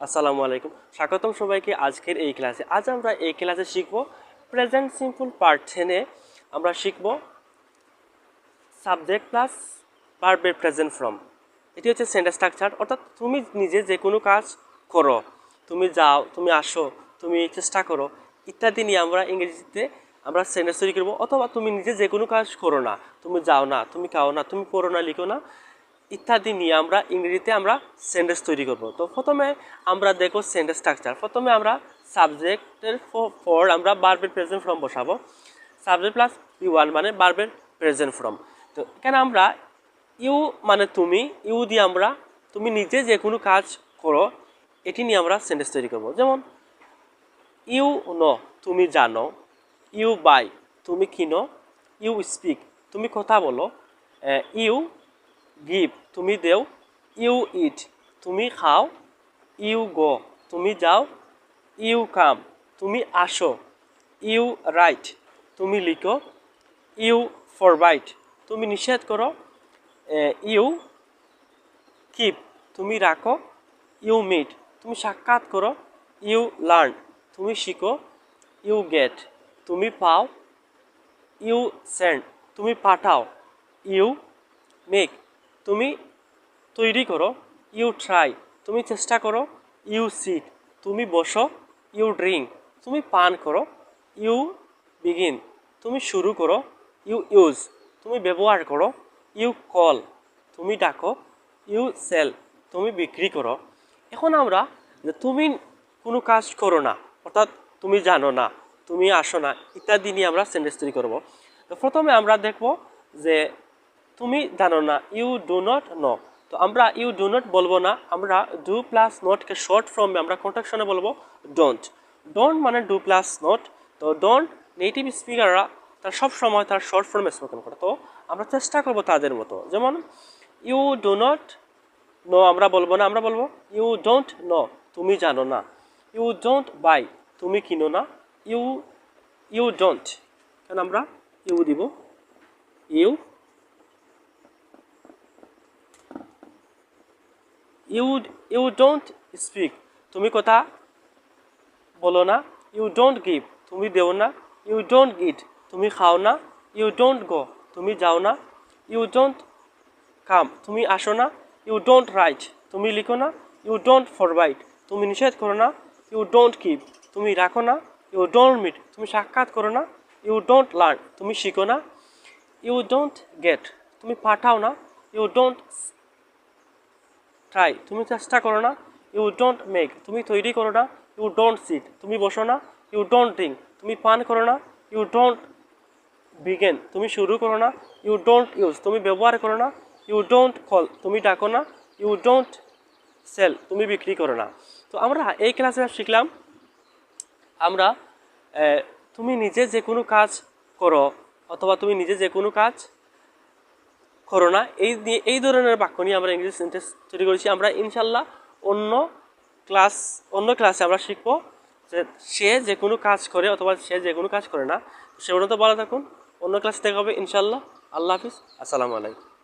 আসসালামু আলাইকুম, স্বাগতম সবাইকে আজকের এই ক্লাসে। আজ আমরা এই ক্লাসে শিখব প্রেজেন্ট সিম্পল পার্ট 10-এ আমরা শিখব সাবজেক্ট প্লাস ভার্বের প্রেজেন্ট ফর্ম। এটি হচ্ছে সেন্টেন্স স্ট্রাকচার, অর্থাৎ তুমি নিজে যে কোনো কাজ করো, তুমি যাও, তুমি আসো, তুমি চেষ্টা করো ইত্যাদি নিয়ে আমরা ইংরেজিতে আমরা সেন্টেন্স তৈরি করবো। অথবা তুমি নিজে যে কোনো কাজ করো না, তুমি যাও না, তুমি খাও না, তুমি পড়ো না, লিখো না ইত্যাদি নিয়ে আমরা ইংরেজিতে আমরা সেন্টেন্স তৈরি করব। তো প্রথমে আমরা দেখো সেন্টেন্স স্ট্রাকচার। প্রথমে আমরা সাবজেক্টের পর আমরা ভার্বের প্রেজেন্ট ফর্ম বসাবো। সাবজেক্ট প্লাস V1 মানে ভার্বের প্রেজেন্ট ফর্ম। তো এখানে আমরা ইউ মানে তুমি, ইউ দিয়ে আমরা তুমি নিজে যে কোনো কাজ করো এটি নিয়ে আমরা সেন্টেন্স তৈরি করব। যেমন ইউ নো তুমি জানো, ইউ বাই তুমি কিনো, ইউ স্পিক তুমি কথা বলো, ইউ গিভ তুমি দেও, ইউ ইট তুমি খাও, ইউ গো তুমি যাও, ইউ কাম তুমি আসো, ইউ রাইট তুমি লিখো, ইউ ফরবাইট তুমি নিষেধ করো, ইউ কিপ তুমি রাখো, ইউ মিট তুমি সাক্ষাৎ করো, ইউ লার্ন তুমি শিখো, ইউ গেট তুমি পাও, ইউ সেন্ড তুমি পাঠাও, ইউ মেক তুমি তৈরি করো, ইউ ট্রাই তুমি চেষ্টা করো, ইউ সিট তুমি বসো, ইউ ড্রিঙ্ক তুমি পান করো, ইউ বিগিন তুমি শুরু করো, ইউ ইউজ তুমি ব্যবহার করো, ইউ কল তুমি ডাকো, ইউ সেল তুমি বিক্রি করো। এখন আমরা যে তুমি কোনো কাজ করো না, অর্থাৎ তুমি জানো না, তুমি আসো না ইত্যাদি নিয়ে আমরা সেন্টেন্স তৈরি করব। তো প্রথমে আমরা দেখব যে তুমি জানো না, ইউ ডু নট নো। তো আমরা ইউ ডু নট বলবো না, আমরা ডু প্লাস নটকে শর্ট ফর্মে আমরা কন্ট্রাকশনে বলবো ডোন্ট। ডোন্ট মানে ডু প্লাস নট। তো ডোন্ট নেটিভ স্পিকাররা তার সব সময় তার শর্ট ফর্মে স্পোকেন করে। তো আমরা চেষ্টা করবো তাদের মতো। যেমন ইউ ডু নট নো আমরা বলবো না, আমরা বলবো ইউ ডোন্ট নো তুমি জানো না, ইউ ডোন্ট বাই তুমি কিনো না, ইউ ডোন্ট কেন আমরা ইউ দিব, ইউ ডোন্ট স্পিক তুমি কথা বলো না, ইউ ডোন্ট গিভ তুমি দেও না, ইউ ডোন্ট ইট তুমি খাও না, ইউ ডোন্ট গো তুমি যাও না, ইউ ডোন্ট কাম তুমি আসো না, ইউ ডোন্ট রাইট তুমি লিখো না, ইউ ডোন্ট ফরবাইট তুমি নিষেধ করো না, ইউ ডোন্ট কিপ তুমি রাখো না, ইউ ডোন্ট মিট তুমি সাক্ষাৎ করো না, ইউ ডোন্ট লার্ন তুমি শিখো না, ইউ ডোন্ট গেট তুমি পাঠাও না, ইউ ডোন্ট ট্রাই তুমি চেষ্টা করো না, ইউ ডোন্ট মেক তুমি তৈরি করো না, ইউ ডোন্ট সিট তুমি বসো না, ইউ ডোন্ট ড্রিঙ্ক তুমি পান করো না, ইউ ডোন্ট বিগেন তুমি শুরু করো না, ইউ ডোন্ট ইউজ তুমি ব্যবহার করো না, ইউ ডোন্ট কল তুমি ডাকো না, ইউ ডোন্ট সেল তুমি বিক্রি করো না। তো আমরা এই ক্লাসে শিখলাম আমরা তুমি নিজে যে কোনো কাজ করো অথবা তুমি নিজে যে কোনো কাজ করো না এই ধরনের বাক্য নিয়ে আমরা ইংরেজি সেন্টেন্স তৈরি করেছি। আমরা ইনশাল্লাহ অন্য ক্লাসে আমরা শিখবো যে সে যে কোনো কাজ করে অথবা সে যে কোনো কাজ করে না। সে পর্যন্ত ভালো থাকুন, অন্য ক্লাসে দেখা হবে ইনশাল্লাহ। আল্লাহ হাফিজ, আসসালামু আলাইকুম।